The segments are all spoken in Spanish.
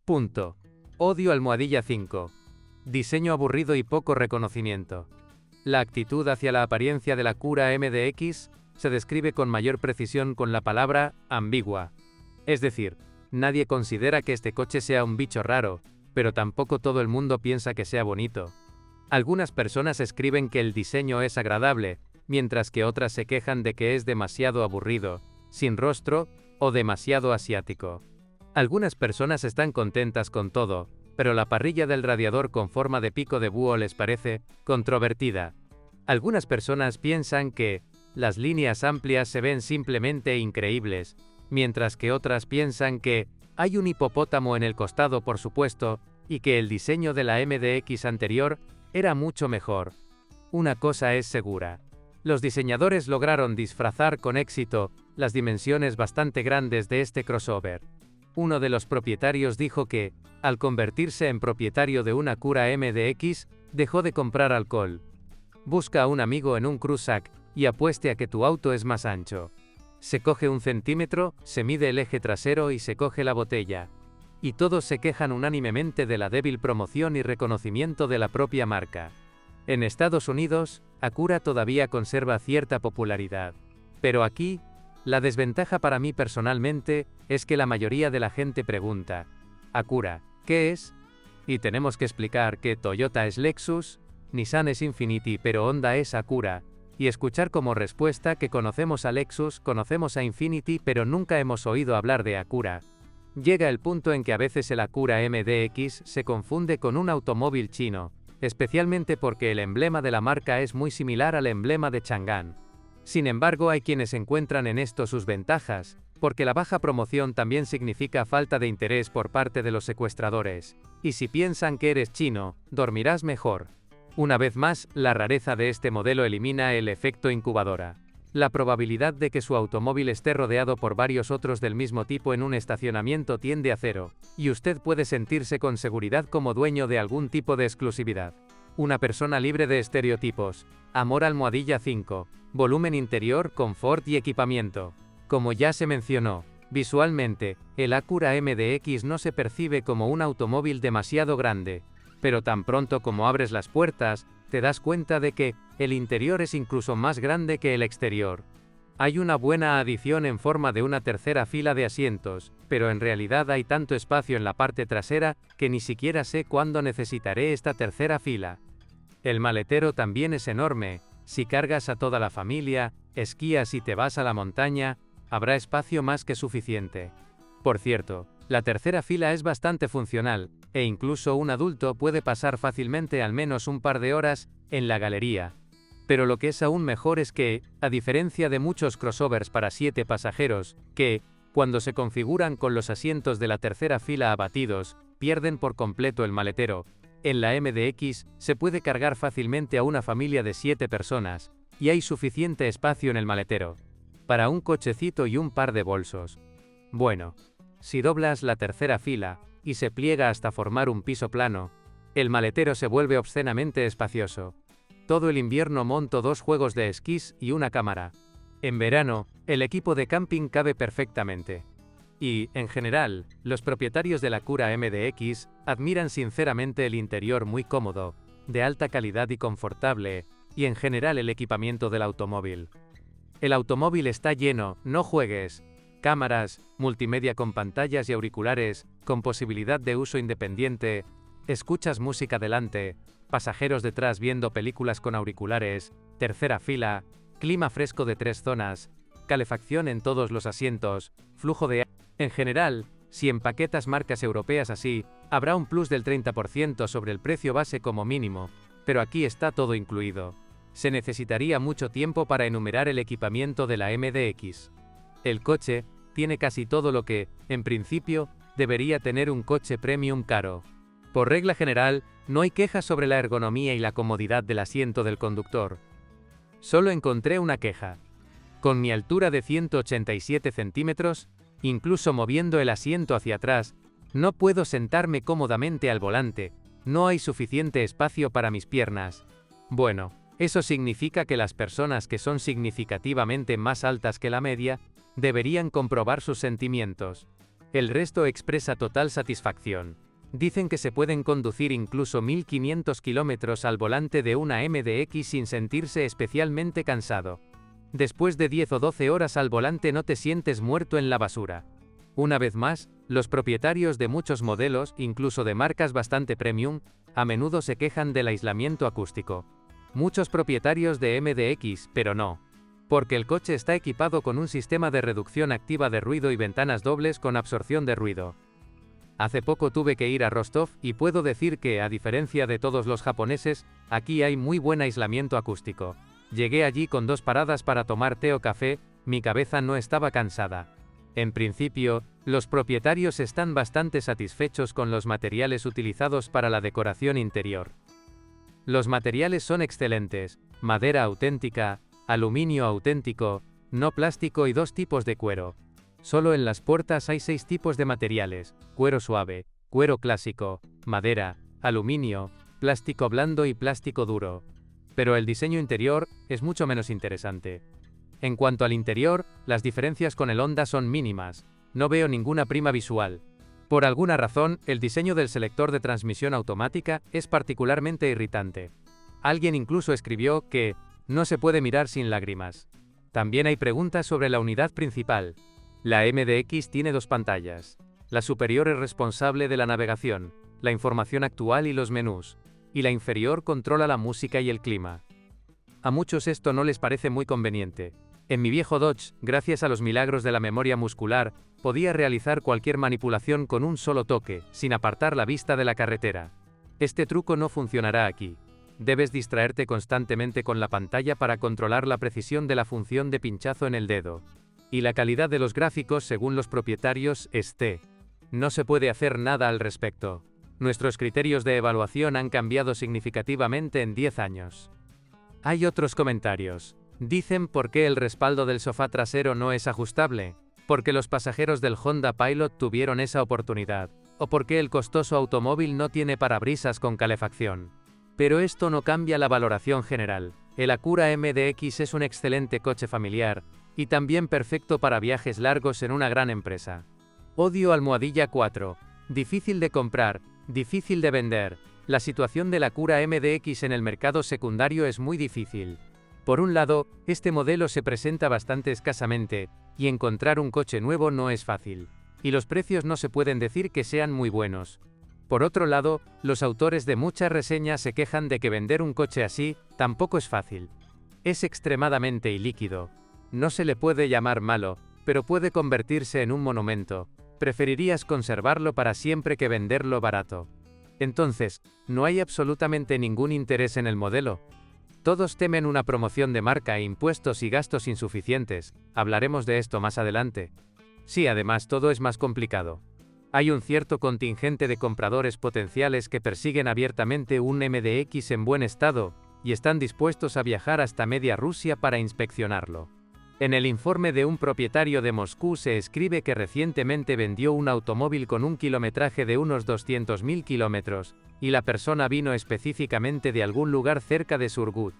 Punto. Odio almohadilla 5. Diseño aburrido y poco reconocimiento. La actitud hacia la apariencia de la Acura MDX se describe con mayor precisión con la palabra ambigua. Es decir, nadie considera que este coche sea un bicho raro, pero tampoco todo el mundo piensa que sea bonito. Algunas personas escriben que el diseño es agradable, mientras que otras se quejan de que es demasiado aburrido, sin rostro, o demasiado asiático. Algunas personas están contentas con todo, pero la parrilla del radiador con forma de pico de búho les parece controvertida. Algunas personas piensan que las líneas amplias se ven simplemente increíbles, mientras que otras piensan que hay un hipopótamo en el costado, por supuesto, y que el diseño de la MDX anterior era mucho mejor. Una cosa es segura. Los diseñadores lograron disfrazar con éxito las dimensiones bastante grandes de este crossover. Uno de los propietarios dijo que, al convertirse en propietario de una Acura MDX, dejó de comprar alcohol. Busca a un amigo en un Cruzac y apueste a que tu auto es más ancho. Se coge 1 centímetro, se mide el eje trasero y se coge la botella. Y todos se quejan unánimemente de la débil promoción y reconocimiento de la propia marca. En Estados Unidos, Acura todavía conserva cierta popularidad. Pero aquí, la desventaja para mí personalmente es que la mayoría de la gente pregunta: ¿Acura qué es? Y tenemos que explicar que Toyota es Lexus, Nissan es Infiniti pero Honda es Acura, y escuchar como respuesta que conocemos a Lexus, conocemos a Infiniti pero nunca hemos oído hablar de Acura. Llega el punto en que a veces el Acura MDX se confunde con un automóvil chino, especialmente porque el emblema de la marca es muy similar al emblema de Chang'an. Sin embargo, hay quienes encuentran en esto sus ventajas, porque la baja promoción también significa falta de interés por parte de los secuestradores, y si piensan que eres chino, dormirás mejor. Una vez más, la rareza de este modelo elimina el efecto incubadora. La probabilidad de que su automóvil esté rodeado por varios otros del mismo tipo en un estacionamiento tiende a 0, y usted puede sentirse con seguridad como dueño de algún tipo de exclusividad. Una persona libre de estereotipos. Amor almohadilla 5. Volumen interior, confort y equipamiento. Como ya se mencionó, visualmente, el Acura MDX no se percibe como un automóvil demasiado grande, pero tan pronto como abres las puertas, te das cuenta de que el interior es incluso más grande que el exterior. Hay una buena adición en forma de una tercera fila de asientos, pero en realidad hay tanto espacio en la parte trasera que ni siquiera sé cuándo necesitaré esta tercera fila. El maletero también es enorme. Si cargas a toda la familia, esquías y te vas a la montaña, habrá espacio más que suficiente. Por cierto, la tercera fila es bastante funcional, e incluso un adulto puede pasar fácilmente al menos un par de horas en la galería. Pero lo que es aún mejor es que, a diferencia de muchos crossovers para 7 pasajeros, que, cuando se configuran con los asientos de la tercera fila abatidos, pierden por completo el maletero, en la MDX se puede cargar fácilmente a una familia de 7 personas, y hay suficiente espacio en el maletero para un cochecito y un par de bolsos. Bueno, si doblas la tercera fila y se pliega hasta formar un piso plano, el maletero se vuelve obscenamente espacioso. Todo el invierno monto 2 juegos de esquís y una cámara. En verano, el equipo de camping cabe perfectamente. Y, en general, los propietarios de la Acura MDX admiran sinceramente el interior muy cómodo, de alta calidad y confortable, y en general el equipamiento del automóvil. El automóvil está lleno, no juegues. Cámaras, multimedia con pantallas y auriculares, con posibilidad de uso independiente, escuchas música delante, pasajeros detrás viendo películas con auriculares, tercera fila, clima fresco de 3 zonas, calefacción en todos los asientos, flujo de aire. En general, si empaquetas marcas europeas así, habrá un plus del 30% sobre el precio base como mínimo, pero aquí está todo incluido. Se necesitaría mucho tiempo para enumerar el equipamiento de la MDX. El coche tiene casi todo lo que, en principio, debería tener un coche premium caro. Por regla general, no hay quejas sobre la ergonomía y la comodidad del asiento del conductor. Solo encontré una queja. Con mi altura de 187 centímetros, incluso moviendo el asiento hacia atrás, no puedo sentarme cómodamente al volante, no hay suficiente espacio para mis piernas. Bueno, eso significa que las personas que son significativamente más altas que la media, deberían comprobar sus sentimientos. El resto expresa total satisfacción. Dicen que se pueden conducir incluso 1500 kilómetros al volante de una MDX sin sentirse especialmente cansado. Después de 10 o 12 horas al volante no te sientes muerto en la basura. Una vez más, los propietarios de muchos modelos, incluso de marcas bastante premium, a menudo se quejan del aislamiento acústico. Muchos propietarios de MDX, pero no. Porque el coche está equipado con un sistema de reducción activa de ruido y ventanas dobles con absorción de ruido. Hace poco tuve que ir a Rostov y puedo decir que, a diferencia de todos los japoneses, aquí hay muy buen aislamiento acústico. Llegué allí con 2 paradas para tomar té o café, mi cabeza no estaba cansada. En principio, los propietarios están bastante satisfechos con los materiales utilizados para la decoración interior. Los materiales son excelentes: madera auténtica, aluminio auténtico, no plástico y 2 tipos de cuero. Solo en las puertas hay 6 tipos de materiales: cuero suave, cuero clásico, madera, aluminio, plástico blando y plástico duro. Pero el diseño interior es mucho menos interesante. En cuanto al interior, las diferencias con el Honda son mínimas. No veo ninguna prima visual. Por alguna razón, el diseño del selector de transmisión automática es particularmente irritante. Alguien incluso escribió que no se puede mirar sin lágrimas. También hay preguntas sobre la unidad principal. La MDX tiene 2 pantallas. La superior es responsable de la navegación, la información actual y los menús, y la inferior controla la música y el clima. A muchos esto no les parece muy conveniente. En mi viejo Dodge, gracias a los milagros de la memoria muscular, podía realizar cualquier manipulación con un solo toque, sin apartar la vista de la carretera. Este truco no funcionará aquí. Debes distraerte constantemente con la pantalla para controlar la precisión de la función de pinchazo en el dedo. Y la calidad de los gráficos, según los propietarios, es T. No se puede hacer nada al respecto. Nuestros criterios de evaluación han cambiado significativamente en 10 años. Hay otros comentarios. Dicen por qué el respaldo del sofá trasero no es ajustable, porque los pasajeros del Honda Pilot tuvieron esa oportunidad, o porque el costoso automóvil no tiene parabrisas con calefacción. Pero esto no cambia la valoración general. El Acura MDX es un excelente coche familiar, y también perfecto para viajes largos en una gran empresa. Odio Almohadilla 4. Difícil de comprar, difícil de vender. La situación del Acura MDX en el mercado secundario es muy difícil. Por un lado, este modelo se presenta bastante escasamente, y encontrar un coche nuevo no es fácil. Y los precios no se pueden decir que sean muy buenos. Por otro lado, los autores de muchas reseñas se quejan de que vender un coche así tampoco es fácil. Es extremadamente ilíquido. No se le puede llamar malo, pero puede convertirse en un monumento. Preferirías conservarlo para siempre que venderlo barato. Entonces, ¿no hay absolutamente ningún interés en el modelo? Todos temen una promoción de marca e impuestos y gastos insuficientes. Hablaremos de esto más adelante. Sí, además todo es más complicado. Hay un cierto contingente de compradores potenciales que persiguen abiertamente un MDX en buen estado, y están dispuestos a viajar hasta media Rusia para inspeccionarlo. En el informe de un propietario de Moscú se escribe que recientemente vendió un automóvil con un kilometraje de unos 200.000 kilómetros, y la persona vino específicamente de algún lugar cerca de Surgut.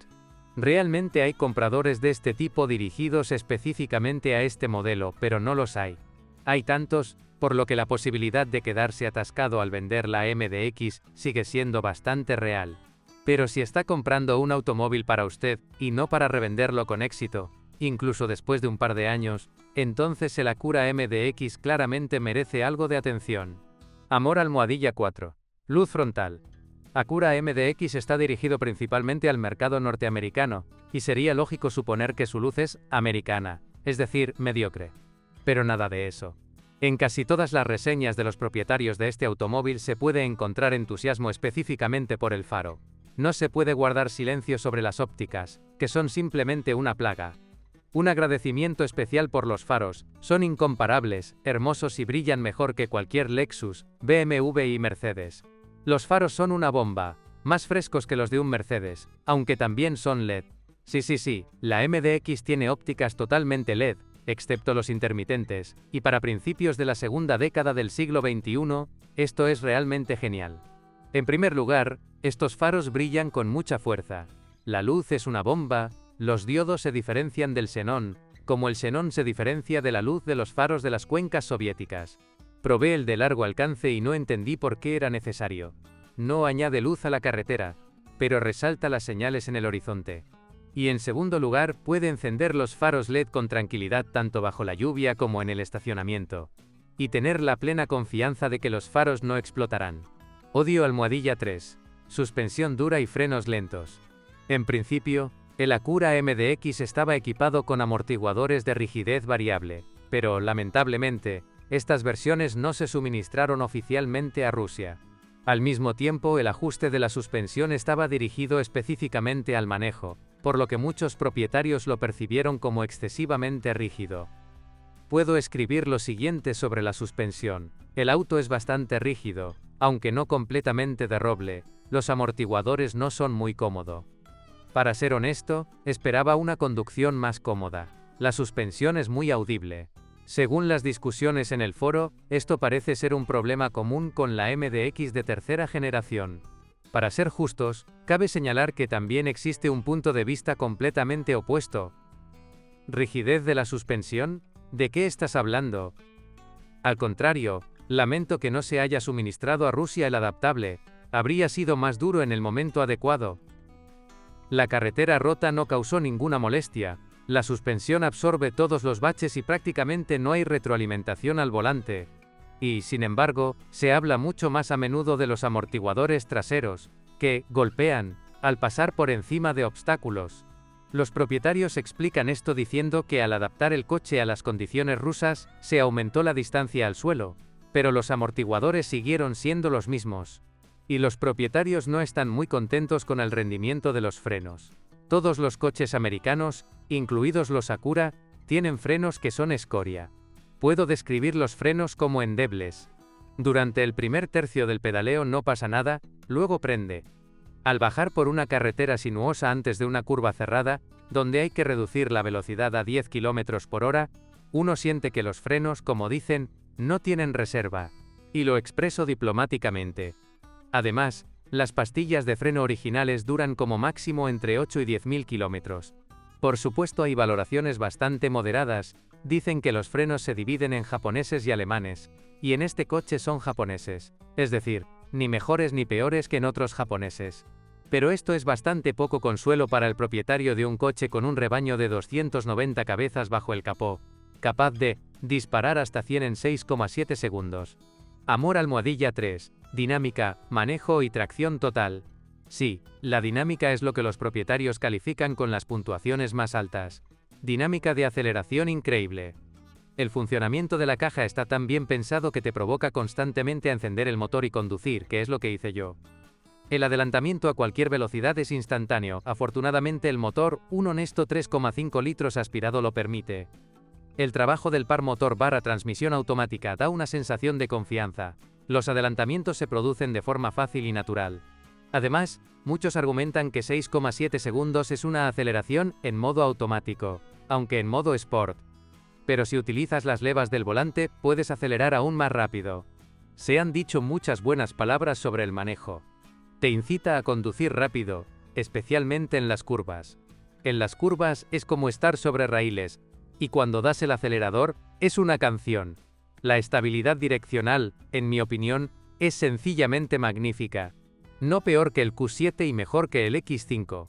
Realmente hay compradores de este tipo dirigidos específicamente a este modelo, pero no los hay. Hay tantos, por lo que la posibilidad de quedarse atascado al vender la MDX sigue siendo bastante real. Pero si está comprando un automóvil para usted, y no para revenderlo con éxito, incluso después de un par de años, entonces el Acura MDX claramente merece algo de atención. Amor Almohadilla 4. Luz frontal. Acura MDX está dirigido principalmente al mercado norteamericano, y sería lógico suponer que su luz es americana, es decir, mediocre. Pero nada de eso. En casi todas las reseñas de los propietarios de este automóvil se puede encontrar entusiasmo específicamente por el faro. No se puede guardar silencio sobre las ópticas, que son simplemente una plaga. Un agradecimiento especial por los faros, son incomparables, hermosos y brillan mejor que cualquier Lexus, BMW y Mercedes. Los faros son una bomba, más frescos que los de un Mercedes, aunque también son LED. Sí, la MDX tiene ópticas totalmente LED, excepto los intermitentes, y para principios de la segunda década del siglo XXI, esto es realmente genial. En primer lugar, estos faros brillan con mucha fuerza. La luz es una bomba. Los diodos se diferencian del xenón, como el xenón se diferencia de la luz de los faros de las cuencas soviéticas. Probé el de largo alcance y no entendí por qué era necesario. No añade luz a la carretera, pero resalta las señales en el horizonte. Y en segundo lugar, puede encender los faros LED con tranquilidad tanto bajo la lluvia como en el estacionamiento. Y tener la plena confianza de que los faros no explotarán. Odio almohadilla 3. Suspensión dura y frenos lentos. En principio, el Acura MDX estaba equipado con amortiguadores de rigidez variable, pero, lamentablemente, estas versiones no se suministraron oficialmente a Rusia. Al mismo tiempo, el ajuste de la suspensión estaba dirigido específicamente al manejo, por lo que muchos propietarios lo percibieron como excesivamente rígido. Puedo escribir lo siguiente sobre la suspensión. El auto es bastante rígido, aunque no completamente de roble, los amortiguadores no son muy cómodos. Para ser honesto, esperaba una conducción más cómoda. La suspensión es muy audible. Según las discusiones en el foro, esto parece ser un problema común con la MDX de tercera generación. Para ser justos, cabe señalar que también existe un punto de vista completamente opuesto. ¿Rigidez de la suspensión? ¿De qué estás hablando? Al contrario, lamento que no se haya suministrado a Rusia el adaptable, habría sido más duro en el momento adecuado. La carretera rota no causó ninguna molestia, la suspensión absorbe todos los baches y prácticamente no hay retroalimentación al volante. Y, sin embargo, se habla mucho más a menudo de los amortiguadores traseros, que golpean al pasar por encima de obstáculos. Los propietarios explican esto diciendo que al adaptar el coche a las condiciones rusas, se aumentó la distancia al suelo, pero los amortiguadores siguieron siendo los mismos. Y los propietarios no están muy contentos con el rendimiento de los frenos. Todos los coches americanos, incluidos los Acura, tienen frenos que son escoria. Puedo describir los frenos como endebles. Durante el primer tercio del pedaleo no pasa nada, luego prende. Al bajar por una carretera sinuosa antes de una curva cerrada, donde hay que reducir la velocidad a 10 km por hora, uno siente que los frenos, como dicen, no tienen reserva. Y lo expreso diplomáticamente. Además, las pastillas de freno originales duran como máximo entre 8 y 10.000 kilómetros. Por supuesto hay valoraciones bastante moderadas, dicen que los frenos se dividen en japoneses y alemanes, y en este coche son japoneses, es decir, ni mejores ni peores que en otros japoneses. Pero esto es bastante poco consuelo para el propietario de un coche con un rebaño de 290 cabezas bajo el capó, capaz de disparar hasta 100 en 6,7 segundos. Amor almohadilla 3. Dinámica, manejo y tracción total. Sí, la dinámica es lo que los propietarios califican con las puntuaciones más altas. Dinámica de aceleración increíble. El funcionamiento de la caja está tan bien pensado que te provoca constantemente a encender el motor y conducir, que es lo que hice yo. El adelantamiento a cualquier velocidad es instantáneo, afortunadamente el motor, un honesto 3,5 litros aspirado lo permite. El trabajo del par motor/transmisión automática da una sensación de confianza. Los adelantamientos se producen de forma fácil y natural. Además, muchos argumentan que 6,7 segundos es una aceleración en modo automático, aunque en modo Sport. Pero si utilizas las levas del volante, puedes acelerar aún más rápido. Se han dicho muchas buenas palabras sobre el manejo. Te incita a conducir rápido, especialmente en las curvas. En las curvas es como estar sobre raíles, y cuando das el acelerador, es una canción. La estabilidad direccional, en mi opinión, es sencillamente magnífica. No peor que el Q7 y mejor que el X5.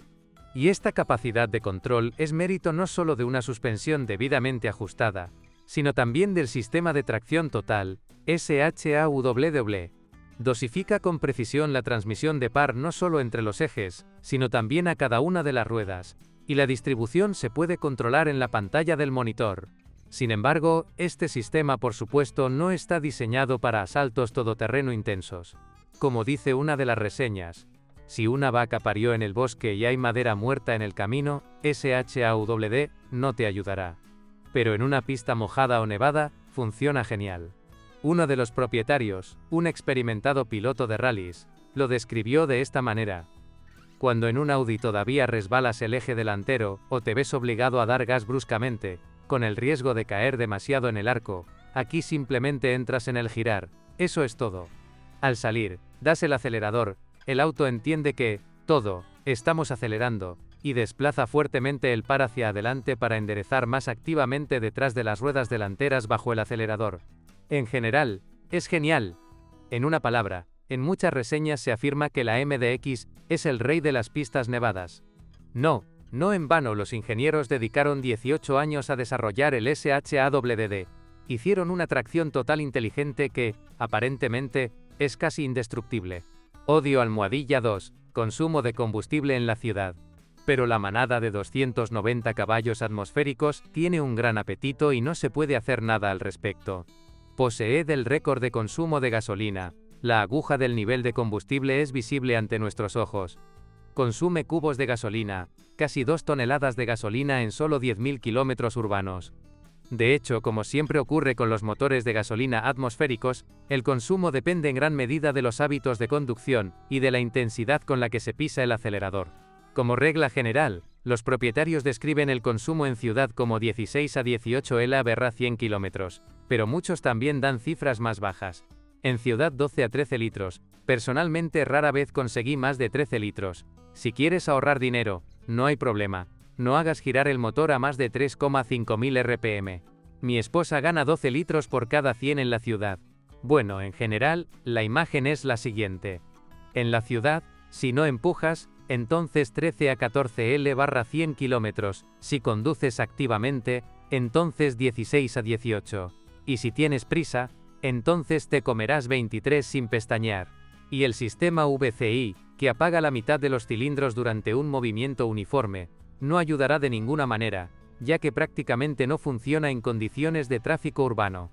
Y esta capacidad de control es mérito no solo de una suspensión debidamente ajustada, sino también del sistema de tracción total, SHAWW. Dosifica con precisión la transmisión de par no solo entre los ejes, sino también a cada una de las ruedas, y la distribución se puede controlar en la pantalla del monitor. Sin embargo, este sistema por supuesto no está diseñado para asaltos todoterreno intensos. Como dice una de las reseñas, si una vaca parió en el bosque y hay madera muerta en el camino, SHAWD no te ayudará. Pero en una pista mojada o nevada, funciona genial. Uno de los propietarios, un experimentado piloto de rallies, lo describió de esta manera. Cuando en un Audi todavía resbalas el eje delantero, o te ves obligado a dar gas bruscamente, con el riesgo de caer demasiado en el arco, aquí simplemente entras en el girar, eso es todo. Al salir, das el acelerador, el auto entiende que, estamos acelerando, y desplaza fuertemente el par hacia adelante para enderezar más activamente detrás de las ruedas delanteras bajo el acelerador. En general, Es genial. En una palabra, en muchas reseñas se afirma que la MDX es el rey de las pistas nevadas. No en vano los ingenieros dedicaron 18 años a desarrollar el SHAWD. Hicieron una tracción total inteligente que, aparentemente, es casi indestructible. Odio almohadilla 2, consumo de combustible en la ciudad. Pero la manada de 290 caballos atmosféricos tiene un gran apetito y no se puede hacer nada al respecto. Posee el récord de consumo de gasolina. La aguja del nivel de combustible es visible ante nuestros ojos. Consume cubos de gasolina, casi 2 toneladas de gasolina en solo 10.000 kilómetros urbanos. De hecho, como siempre ocurre con los motores de gasolina atmosféricos, el consumo depende en gran medida de los hábitos de conducción y de la intensidad con la que se pisa el acelerador. Como regla general, los propietarios describen el consumo en ciudad como 16 a 18 LA/100 kilómetros, pero muchos también dan cifras más bajas. En ciudad 12 a 13 litros, personalmente rara vez conseguí más de 13 litros. Si quieres ahorrar dinero, no hay problema. No hagas girar el motor a más de 3,5 RPM. Mi esposa gana 12 litros por cada 100 en la ciudad. Bueno, en general, la imagen es la siguiente. En la ciudad, si no empujas, entonces 13 a 14 L/100 kilómetros. Si conduces activamente, entonces 16 a 18. Y si tienes prisa, entonces te comerás 23 sin pestañear. Y el sistema VCI, que apaga la mitad de los cilindros durante un movimiento uniforme, no ayudará de ninguna manera, ya que prácticamente no funciona en condiciones de tráfico urbano.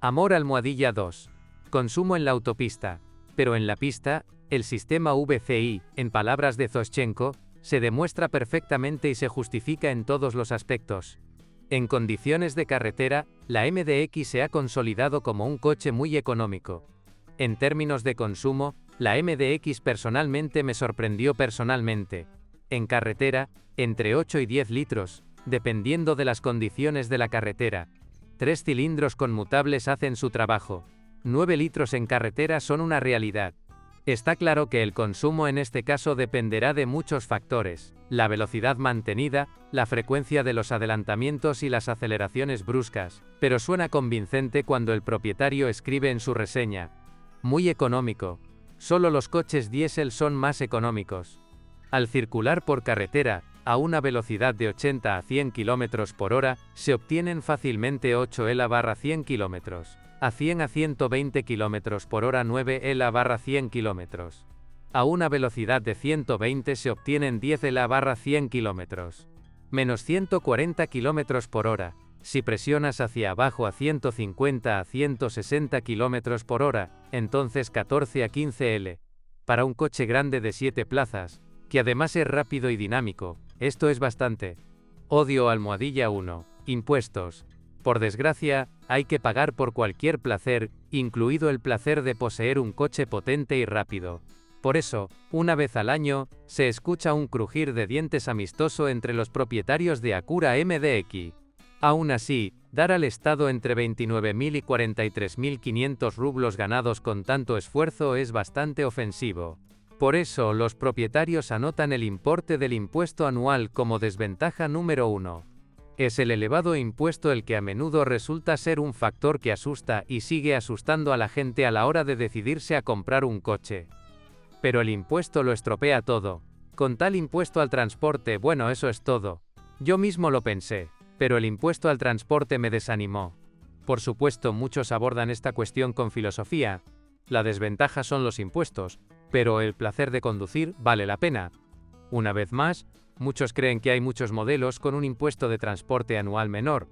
Amor almohadilla 2. Consumo en la autopista. Pero en la pista, el sistema VCI, en palabras de Zoschenko, se demuestra perfectamente y se justifica en todos los aspectos. En condiciones de carretera, la MDX se ha consolidado como un coche muy económico. En términos de consumo, la MDX personalmente me sorprendió personalmente. En carretera, entre 8 y 10 litros, dependiendo de las condiciones de la carretera. 3 cilindros conmutables hacen su trabajo. 9 litros en carretera son una realidad. Está claro que el consumo en este caso dependerá de muchos factores: la velocidad mantenida, la frecuencia de los adelantamientos y las aceleraciones bruscas, pero suena convincente cuando el propietario escribe en su reseña: muy económico. Solo los coches diésel son más económicos. Al circular por carretera, a una velocidad de 80 a 100 km por hora, se obtienen fácilmente 8 L/100 km. A 100 a 120 km por hora 9 L/100 km. A una velocidad de 120 se obtienen 10 L/100 km. Menos 140 km por hora. Si presionas hacia abajo a 150 a 160 km por hora, entonces 14 a 15 L. Para un coche grande de 7 plazas, que además es rápido y dinámico, esto es bastante. Odio almohadilla 1. Impuestos. Por desgracia, hay que pagar por cualquier placer, incluido el placer de poseer un coche potente y rápido. Por eso, una vez al año, se escucha un crujir de dientes amistoso entre los propietarios de Acura MDX. Aún así, dar al Estado entre 29.000 y 43.500 rublos ganados con tanto esfuerzo es bastante ofensivo. Por eso, los propietarios anotan el importe del impuesto anual como desventaja número 1. Es el elevado impuesto el que a menudo resulta ser un factor que asusta y sigue asustando a la gente a la hora de decidirse a comprar un coche. Pero el impuesto lo estropea todo. Con tal impuesto al transporte, bueno, eso es todo. Yo mismo lo pensé, pero el impuesto al transporte me desanimó. Por supuesto, muchos abordan esta cuestión con filosofía. La desventaja son los impuestos, pero el placer de conducir vale la pena. Una vez más, muchos creen que hay muchos modelos con un impuesto de transporte anual menor,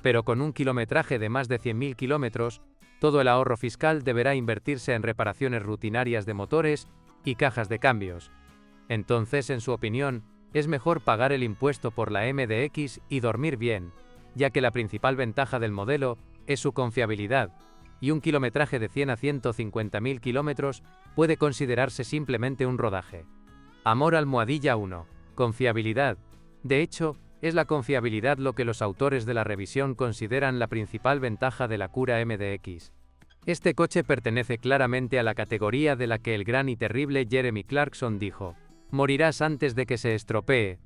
pero con un kilometraje de más de 100.000 kilómetros, todo el ahorro fiscal deberá invertirse en reparaciones rutinarias de motores y cajas de cambios. Entonces, en su opinión, es mejor pagar el impuesto por la MDX y dormir bien, ya que la principal ventaja del modelo es su confiabilidad, y un kilometraje de 100 a 150.000 kilómetros puede considerarse simplemente un rodaje. Amor almohadilla 1. Confiabilidad. De hecho, es la confiabilidad lo que los autores de la revisión consideran la principal ventaja de la Acura MDX. Este coche pertenece claramente a la categoría de la que el gran y terrible Jeremy Clarkson dijo: morirás antes de que se estropee.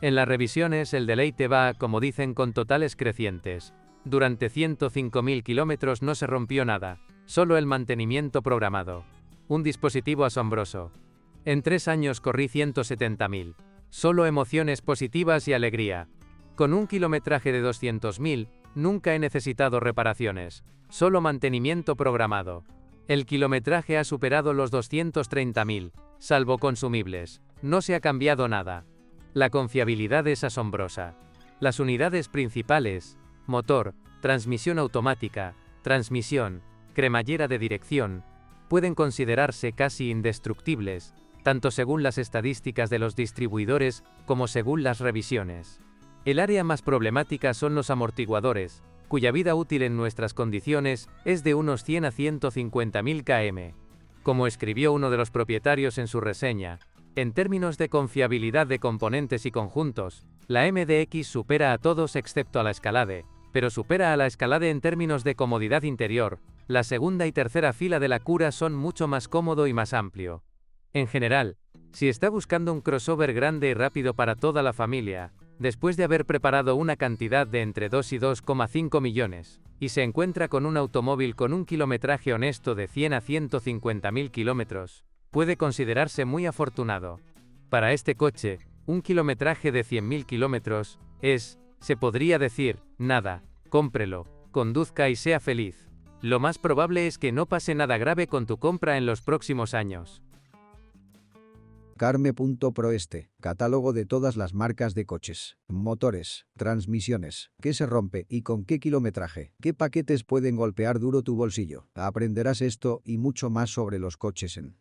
En las revisiones el deleite va, como dicen, con totales crecientes. Durante 105.000 kilómetros no se rompió nada. Solo el mantenimiento programado. Un dispositivo asombroso. En 3 años corrí 170.000. Solo emociones positivas y alegría. Con un kilometraje de 200.000, nunca he necesitado reparaciones. Solo mantenimiento programado. El kilometraje ha superado los 230.000, salvo consumibles. No se ha cambiado nada. La confiabilidad es asombrosa. Las unidades principales, motor, transmisión automática, transmisión, cremallera de dirección, pueden considerarse casi indestructibles, tanto según las estadísticas de los distribuidores como según las revisiones. El área más problemática son los amortiguadores, cuya vida útil en nuestras condiciones es de unos 100 a 150.000 km. Como escribió uno de los propietarios en su reseña, en términos de confiabilidad de componentes y conjuntos, la MDX supera a todos excepto a la Escalade, pero supera a la Escalade en términos de comodidad interior. La segunda y tercera fila de la Cura son mucho más cómodo y más amplio. En general, si está buscando un crossover grande y rápido para toda la familia, después de haber preparado una cantidad de entre 2 y 2,5 millones, y se encuentra con un automóvil con un kilometraje honesto de 100 a 150.000 kilómetros, puede considerarse muy afortunado. Para este coche, un kilometraje de 100.000 kilómetros es, se podría decir, nada. Cómprelo, conduzca y sea feliz. Lo más probable es que no pase nada grave con tu compra en los próximos años. Carme.proeste, catálogo de todas las marcas de coches, motores, transmisiones, qué se rompe y con qué kilometraje, qué paquetes pueden golpear duro tu bolsillo. Aprenderás esto y mucho más sobre los coches en